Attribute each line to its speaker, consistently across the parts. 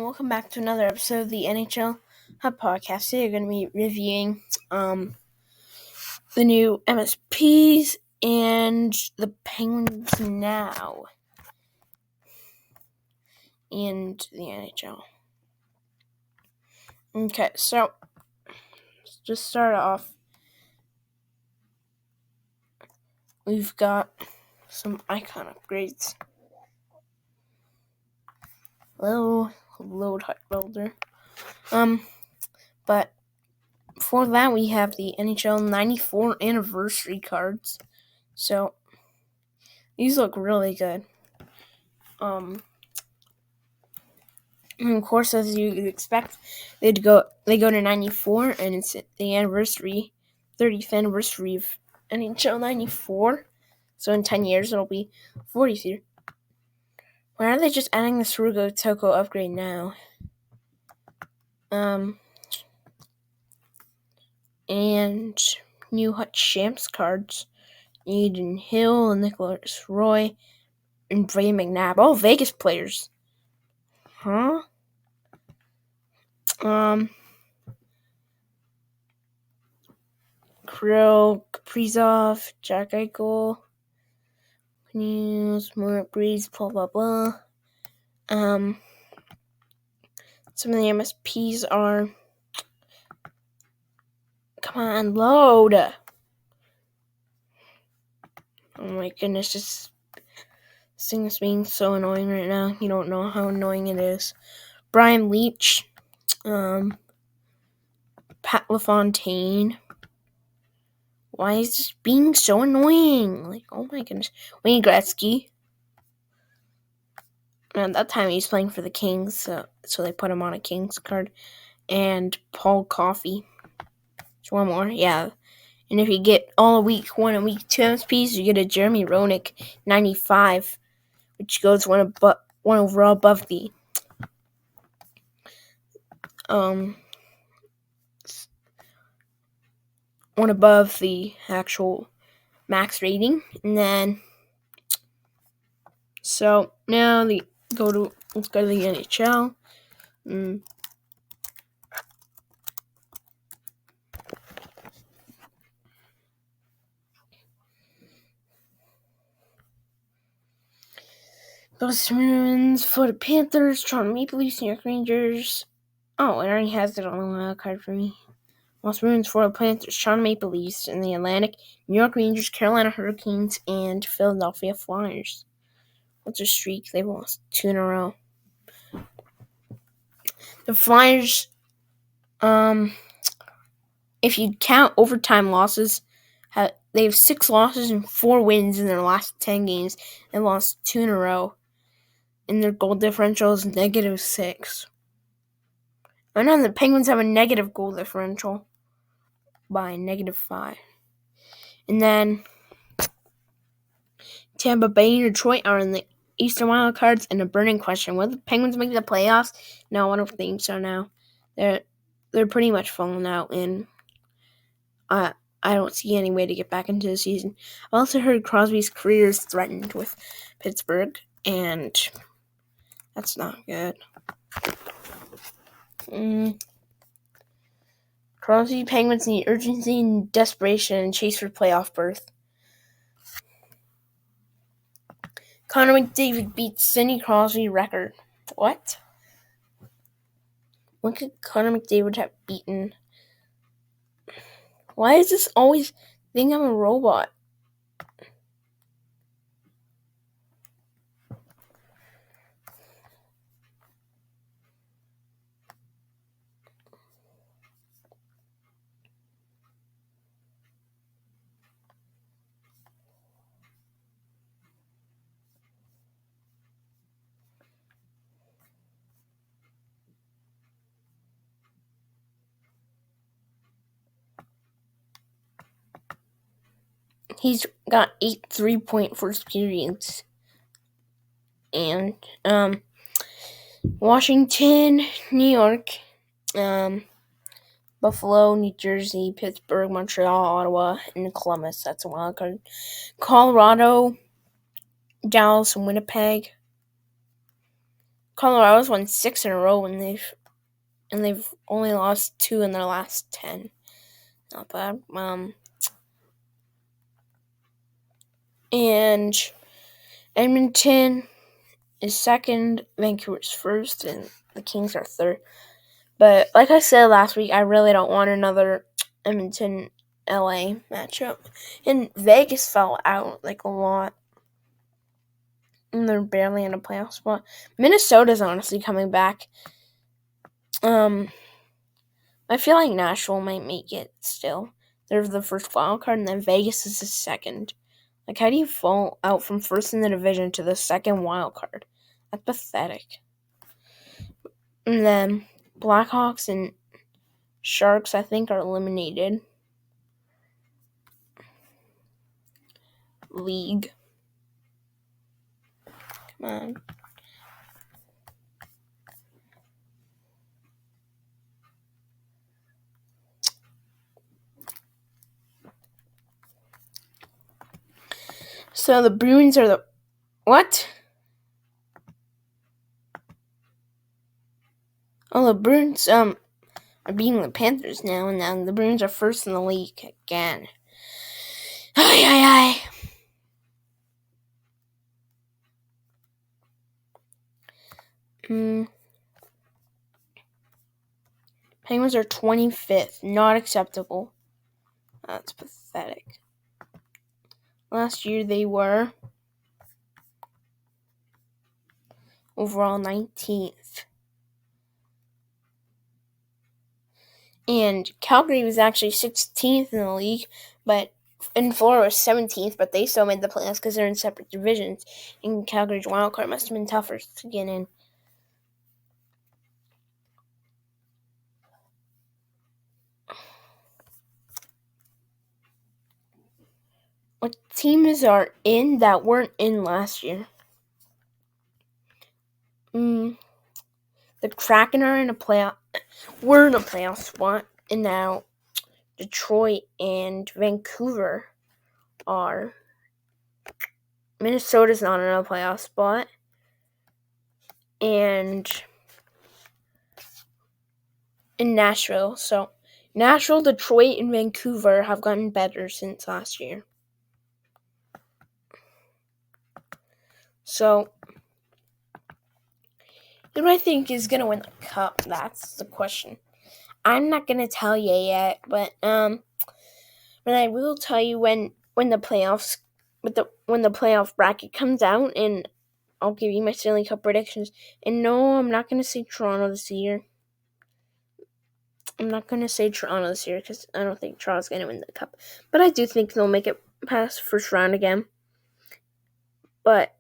Speaker 1: welcome back to another episode of the NHL Hut Podcast. Today we're going to be reviewing the new MSPs and the Penguins now and the NHL. Okay, so let's just start off. We've got some icon upgrades. Hello, Hut Builder. But before that, we have the NHL 94 anniversary cards. So these look really good. And of course, as you'd expect, they go to 94, and it's the 30th anniversary of NHL 94. So in 10 years, it'll be 40th year. Why are they just adding the Surugo Toko upgrade now? And new Hut Champs cards. Eden Hill, Nicholas Roy, and Bray McNabb. All Vegas players. Huh? Krill, Kaprizov, Jack Eichel, News, Mark Breeze, blah blah blah. Some of the MSPs are. Come on, load! Oh my goodness, this thing is being so annoying right now. You don't know how annoying it is. Brian Leach, Pat LaFontaine. Why is this being so annoying? Like, oh my goodness. Wayne Gretzky. And at that time, he was playing for the Kings, so they put him on a Kings card. And Paul Coffey. There's one more, yeah. And if you get all week 1 and week 2 MSPs, you get a Jeremy Roenick 95, which goes one overall above the one above the actual max rating. And then so now let's go to the NHL. Boston Bruins, Florida Panthers, Toronto Maple Leafs, New York Rangers. Oh, it already has it on the wild card for me. Boston Bruins, Florida Panthers, Toronto Maple Leafs in the Atlantic, New York Rangers, Carolina Hurricanes, and Philadelphia Flyers. What's their streak? They've lost 2 in a row. The Flyers, if you count overtime losses, they have 6 losses and 4 wins in their last 10 games and lost 2 in a row. And their goal differential is -6. I know the Penguins have a negative goal differential by -5. And then Tampa Bay and Detroit are in the Eastern Wild Cards, and a burning question: will the Penguins make the playoffs? No, I don't think so now. They're pretty much falling out, and I don't see any way to get back into the season. I also heard Crosby's career is threatened with Pittsburgh, and that's not good. Crosby Penguins need urgency and desperation and chase for playoff berth. Connor McDavid beats Sidney Crosby record. What? When could Connor McDavid have beaten? Why is this always think I'm a robot? He's got 8 3-point first periods. And Washington, New York, Buffalo, New Jersey, Pittsburgh, Montreal, Ottawa, and Columbus. That's a wild card. Colorado, Dallas, and Winnipeg. Colorado's won 6 in a row, and they've only lost 2 in their last 10. Not bad. And Edmonton is second, Vancouver's first, and the Kings are third. But like I said last week, I really don't want another Edmonton LA matchup. And Vegas fell out like a lot. And they're barely in a playoff spot. Minnesota's honestly coming back. I feel like Nashville might make it still. They're the first wild card, and then Vegas is the second. Like, how do you fall out from first in the division to the second wild card? That's pathetic. And then Blackhawks and Sharks, I think, are eliminated. League. Come on. So the Bruins are the... What? Oh, the Bruins are beating the Panthers now, and now the Bruins are first in the league again. Ay. Penguins are 25th. Not acceptable. That's pathetic. Last year they were overall 19th. And Calgary was actually 16th in the league, and Florida was 17th, but they still made the playoffs because they're in separate divisions. And Calgary's wild card must have been tougher to get in. What teams are in that weren't in last year? The Kraken are in a playoff. We're in a playoff spot, and now Detroit and Vancouver are. Minnesota's not in a playoff spot, and in Nashville. So Nashville, Detroit, and Vancouver have gotten better since last year. So, who do I think is going to win the cup? That's the question. I'm not going to tell you yet, but I will tell you when the playoffs, when the playoff bracket comes out, and I'll give you my Stanley Cup predictions. And no, I'm not going to say Toronto this year. I'm not going to say Toronto this year because I don't think Toronto's going to win the cup. But I do think they'll make it past first round again. But,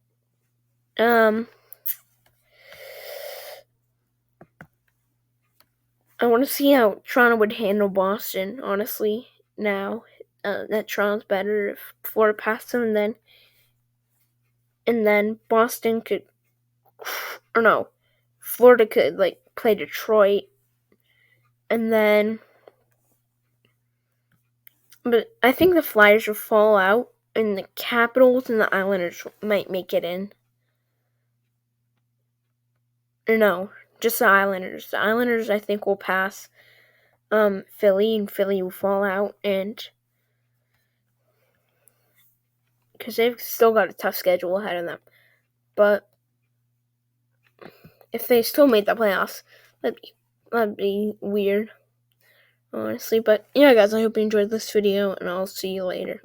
Speaker 1: I want to see how Toronto would handle Boston, honestly, now that Toronto's better. If Florida passed them, and then Boston could, or no, Florida could, play Detroit, and then, but I think the Flyers will fall out, and the Capitals and the Islanders might make it in. Or no, just the Islanders. The Islanders, I think, will pass Philly, and Philly will fall out, and because they've still got a tough schedule ahead of them. But if they still made the playoffs, that'd be weird, honestly. But yeah, guys, I hope you enjoyed this video, and I'll see you later.